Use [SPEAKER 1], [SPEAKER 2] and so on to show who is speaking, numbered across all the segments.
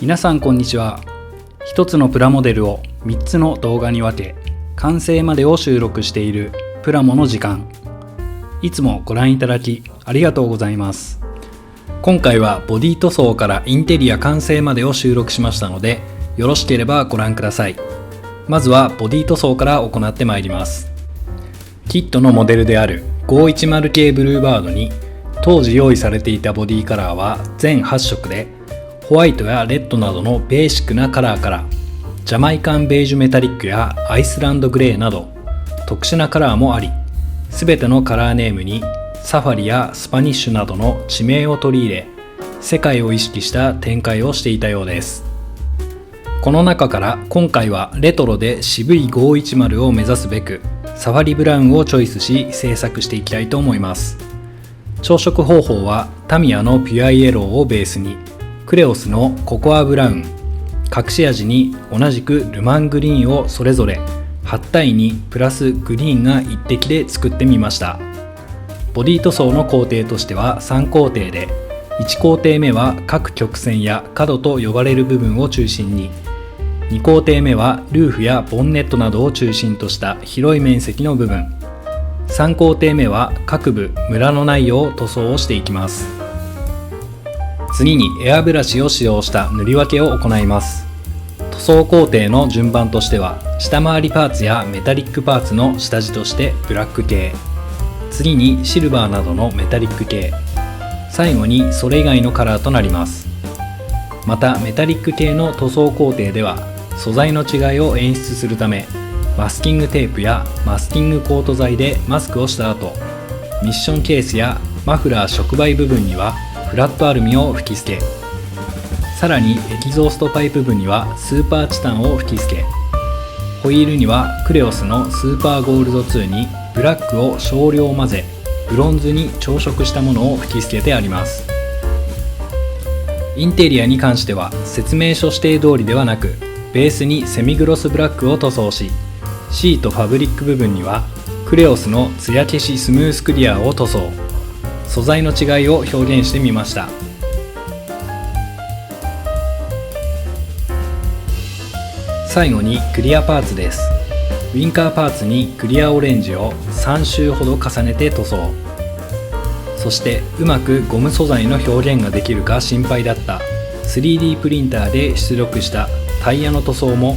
[SPEAKER 1] 皆さんこんにちは。一つのプラモデルを3つの動画に分け、完成までを収録しているプラモの時間。いつもご覧いただきありがとうございます。今回はボディ塗装からインテリア完成までを収録しましたので、よろしければご覧ください。まずはボディ塗装から行ってまいります。キットのモデルである510系ブルーバードに当時用意されていたボディカラーは全8色で、ホワイトやレッドなどのベーシックなカラーからジャマイカンベージュメタリックやアイスランドグレーなど特殊なカラーもあり、すべてのカラーネームにサファリやスパニッシュなどの地名を取り入れ、世界を意識した展開をしていたようです。この中から今回はレトロで渋い510を目指すべくサファリブラウンをチョイスし制作していきたいと思います。調色方法はタミヤのピュアイエローをベースにクレオスのココアブラウン、隠し味に同じくルマングリーンをそれぞれ8対2プラスグリーンが1滴で作ってみました。ボディ塗装の工程としては3工程で、1工程目は各曲線や角と呼ばれる部分を中心に、2工程目はルーフやボンネットなどを中心とした広い面積の部分、3工程目は各部ムラのないよう塗装をしていきます。次にエアブラシを使用した塗り分けを行います。塗装工程の順番としては、下回りパーツやメタリックパーツの下地としてブラック系、次にシルバーなどのメタリック系、最後にそれ以外のカラーとなります。またメタリック系の塗装工程では素材の違いを演出するため、マスキングテープやマスキングコート剤でマスクをした後、ミッションケースやマフラー触媒部分にはフラットアルミを吹き付け、さらにエキゾーストパイプ部にはスーパーチタンを吹き付け、ホイールにはクレオスのスーパーゴールド2にブラックを少量混ぜ、ブロンズに調色したものを吹き付けてあります。インテリアに関しては説明書指定通りではなく、ベースにセミグロスブラックを塗装し、シートファブリック部分にはクレオスの艶消しスムースクリアを塗装、素材の違いを表現してみました。最後にクリアパーツです。ウィンカーパーツにクリアオレンジを3周ほど重ねて塗装、そしてうまくゴム素材の表現ができるか心配だった 3D プリンターで出力したタイヤの塗装も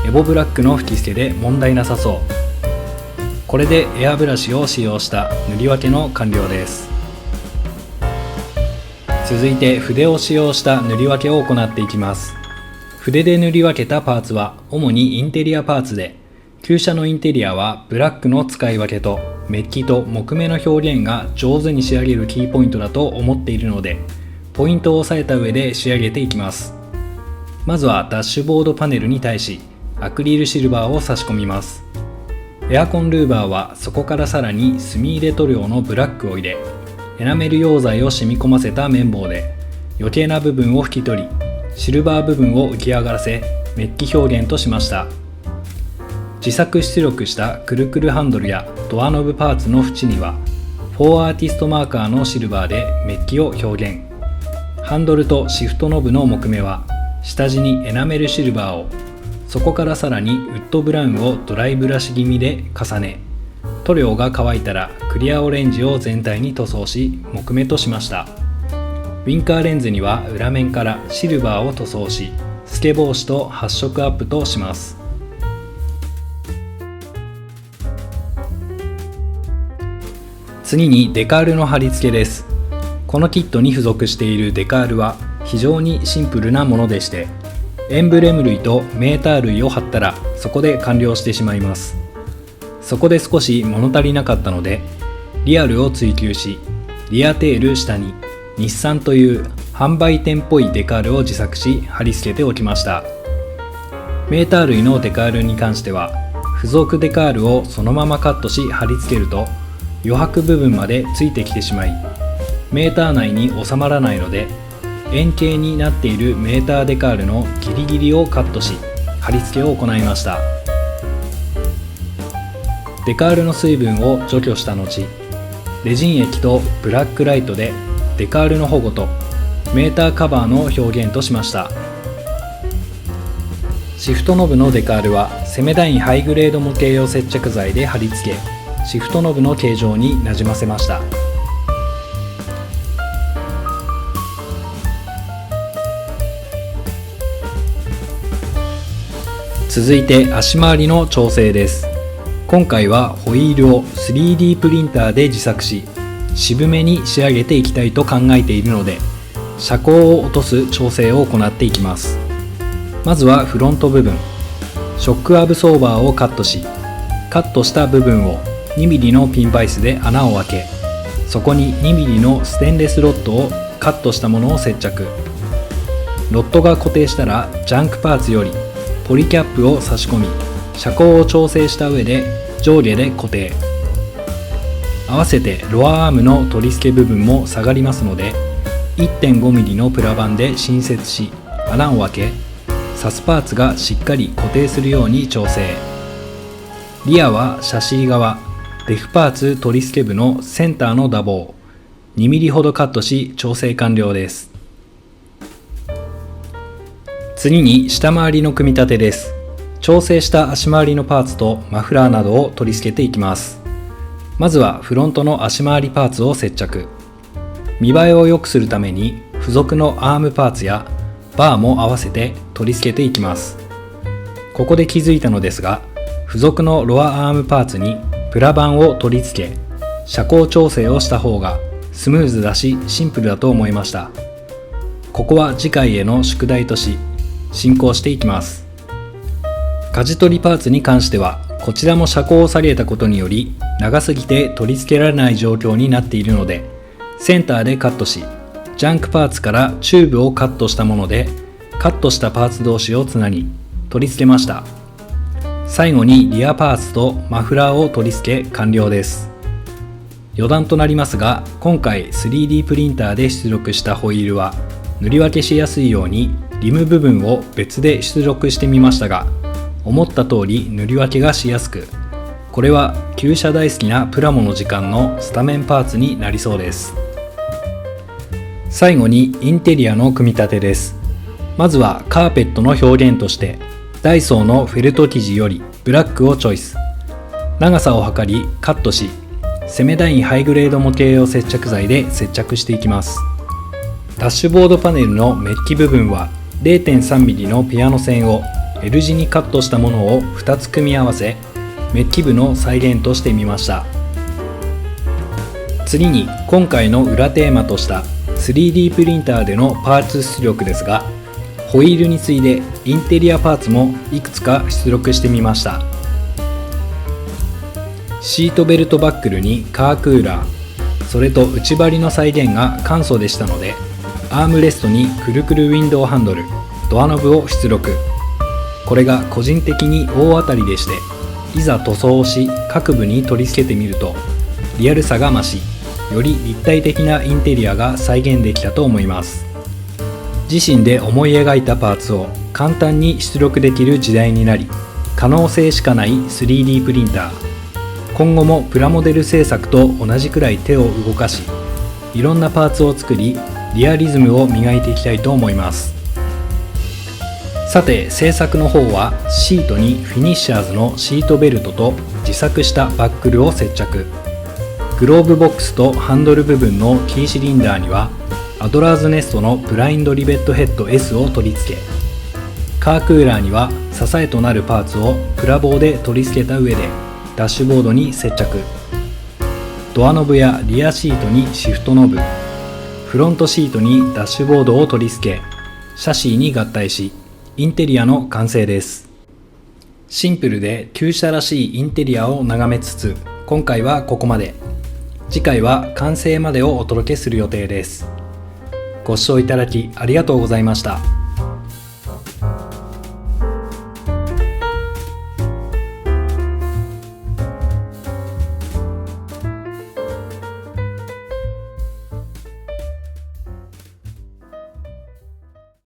[SPEAKER 1] エボブラックの吹き付けで問題なさそう。これでエアブラシを使用した塗り分けの完了です。続いて筆を使用した塗り分けを行っていきます。筆で塗り分けたパーツは主にインテリアパーツで、旧車のインテリアはブラックの使い分けとメッキと木目の表現が上手に仕上げるキーポイントだと思っているので、ポイントを押さえた上で仕上げていきます。まずはダッシュボードパネルに対しアクリルシルバーを差し込みます。エアコンルーバーはそこからさらに墨入れ塗料のブラックを入れ、エナメル溶剤を染み込ませた綿棒で余計な部分を拭き取り、シルバー部分を浮き上がらせメッキ表現としました。自作出力したくるくるハンドルやドアノブパーツの縁にはフォーアーティストマーカーのシルバーでメッキを表現。ハンドルとシフトノブの木目は下地にエナメルシルバーを、そこからさらにウッドブラウンをドライブラシ気味で重ね、塗料が乾いたらクリアオレンジを全体に塗装し木目としました。ウィンカーレンズには裏面からシルバーを塗装し、透け防止と発色アップとします。次にデカールの貼り付けです。このキットに付属しているデカールは非常にシンプルなものでして、エンブレム類とメーター類を貼ったらそこで完了してしまいます。そこで少し物足りなかったので、リアルを追求し、リアテール下に日産という販売店っぽいデカールを自作し貼り付けておきました。メーター類のデカールに関しては付属デカールをそのままカットし貼り付けると余白部分までついてきてしまい、メーター内に収まらないので、円形になっているメーターデカールのギリギリをカットし貼り付けを行いました。デカールの水分を除去した後、レジン液とブラックライトでデカールの保護とメーターカバーの表現としました。シフトノブのデカールはセメダインハイグレード模型用接着剤で貼り付け、シフトノブの形状になじませました。続いて足回りの調整です。今回はホイールを 3D プリンターで自作し、渋めに仕上げていきたいと考えているので、車高を落とす調整を行っていきます。まずはフロント部分、ショックアブソーバーをカットし、カットした部分を 2mm のピンバイスで穴を開け、そこに 2mm のステンレスロッドをカットしたものを接着。ロッドが固定したらジャンクパーツよりポリキャップを差し込み、車高を調整した上で上下で固定。合わせてロアアームの取り付け部分も下がりますので、 1.5mm のプラ板で新設し、穴を開け、サスパーツがしっかり固定するように調整。リアはシャシー側、デフパーツ取り付け部のセンターの打棒 2mm ほどカットし調整完了です。次に下回りの組み立てです。調整した足回りのパーツとマフラーなどを取り付けていきます。まずはフロントの足回りパーツを接着。見栄えを良くするために付属のアームパーツやバーも合わせて取り付けていきます。ここで気づいたのですが、付属のロアアームパーツにプラ板を取り付け、車高調整をした方がスムーズだしシンプルだと思いました。ここは次回への宿題とし進行していきます。舵取りパーツに関しては、こちらも車高を下げたことにより長すぎて取り付けられない状況になっているので、センターでカットし、ジャンクパーツからチューブをカットしたもので、カットしたパーツ同士をつなぎ取り付けました。最後にリアパーツとマフラーを取り付け完了です。余談となりますが、今回 3D プリンターで出力したホイールは塗り分けしやすいようにリム部分を別で出力してみましたが、思った通り塗り分けがしやすく、これは旧車大好きなプラモの時間のスタメンパーツになりそうです。最後にインテリアの組み立てです。まずはカーペットの表現としてダイソーのフェルト生地よりブラックをチョイス。長さを測りカットし、セメダインハイグレード模型用接着剤で接着していきます。ダッシュボードパネルのメッキ部分は 0.3mm のピアノ線を L 字にカットしたものを2つ組み合わせ、メッキ部の再現としてみました。次に今回の裏テーマとした 3D プリンターでのパーツ出力ですが、ホイールに次いでインテリアパーツもいくつか出力してみました。シートベルトバックルにカークーラー、それと内張りの再現が簡素でしたので、アームレストにくるくるウィンドウハンドル、ドアノブを出力。これが個人的に大当たりでして、いざ塗装をし各部に取り付けてみるとリアルさが増し、より立体的なインテリアが再現できたと思います。自身で思い描いたパーツを簡単に出力できる時代になり、可能性しかない 3D プリンター。今後もプラモデル制作と同じくらい手を動かし、いろんなパーツを作りリアリズムを磨いていきたいと思います。さて製作の方はシートにフィニッシャーズのシートベルトと自作したバックルを接着。グローブボックスとハンドル部分のキーシリンダーにはアドラーズネストのブラインドリベットヘッド S を取り付け、カークーラーには支えとなるパーツをプラ棒で取り付けた上でダッシュボードに接着。ドアノブやリアシートにシフトノブ、フロントシートにダッシュボードを取り付け、シャシーに合体し、インテリアの完成です。シンプルで旧車らしいインテリアを眺めつつ、今回はここまで。次回は完成までをお届けする予定です。ご視聴いただきありがとうございました。